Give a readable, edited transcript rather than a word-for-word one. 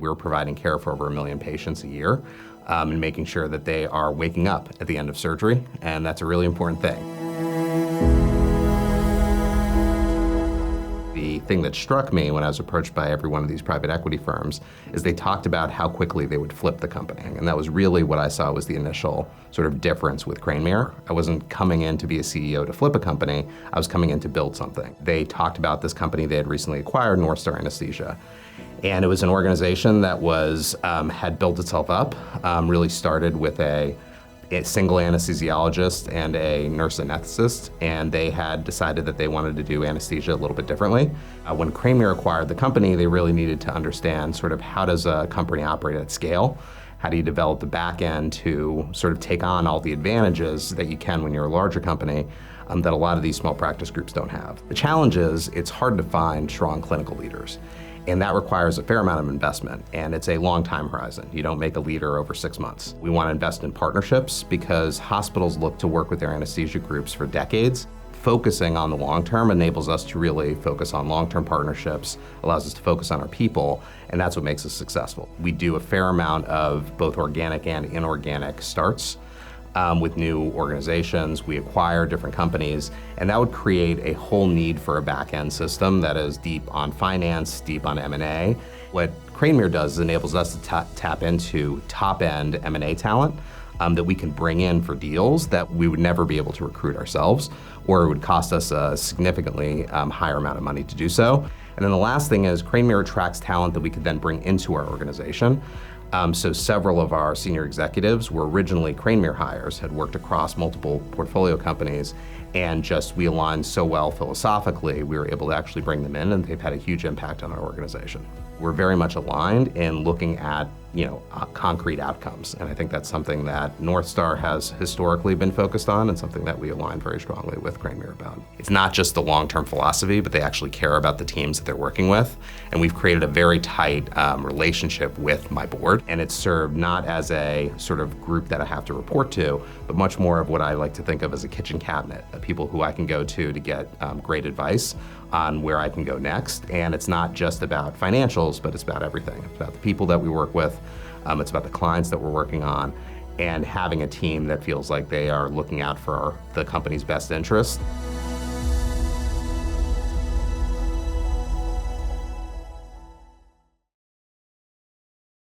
We're providing care for over 1 million patients a year and making sure that they are waking up at the end of surgery, and that's a really important thing. The thing that struck me when I was approached by every one of these private equity firms is they talked about how quickly they would flip the company. And that was really what I saw was the initial sort of difference with CRNAs. I wasn't coming in to be a CEO to flip a company, I was coming in to build something. They talked about this company they had recently acquired, NorthStar Anesthesia. And it was an organization that was, had built itself up, really started with a single anesthesiologist and a nurse anesthetist, and they had decided that they wanted to do anesthesia a little bit differently. When CRNAs acquired the company, they really needed to understand sort of how does a company operate at scale? How do you develop the back end to sort of take on all the advantages that you can when you're a larger company that a lot of these small practice groups don't have? The challenge is it's hard to find strong clinical leaders. And that requires a fair amount of investment, and it's a long time horizon. You don't make a leader over 6 months. We want to invest in partnerships because hospitals look to work with their anesthesia groups for decades. Focusing on the long term enables us to really focus on long-term partnerships, allows us to focus on our people, and that's what makes us successful. We do a fair amount of both organic and inorganic starts. With new organizations, we acquire different companies, and that would create a whole need for a back-end system that is deep on finance, deep on M&A. What CRNAs does is enables us to tap into top-end M&A talent that we can bring in for deals that we would never be able to recruit ourselves, or it would cost us a significantly higher amount of money to do so. And then the last thing is CRNAs attracts talent that we could then bring into our organization. So several of our senior executives were originally CRNAs hires, had worked across multiple portfolio companies, and just we aligned so well philosophically, we were able to actually bring them in, and they've had a huge impact on our organization. We're very much aligned in looking at, concrete outcomes, and I think that's something that NorthStar has historically been focused on and something that we align very strongly with CRNAs about. It's not just the long-term philosophy, but they actually care about the teams that they're working with, and we've created a very tight relationship with my board, and it's served not as a sort of group that I have to report to, but much more of what I like to think of as a kitchen cabinet, of people who I can go to get great advice on where I can go next. And it's not just about financials, but it's about everything. It's about the people that we work with, it's about the clients that we're working on, and having a team that feels like they are looking out for the company's best interest.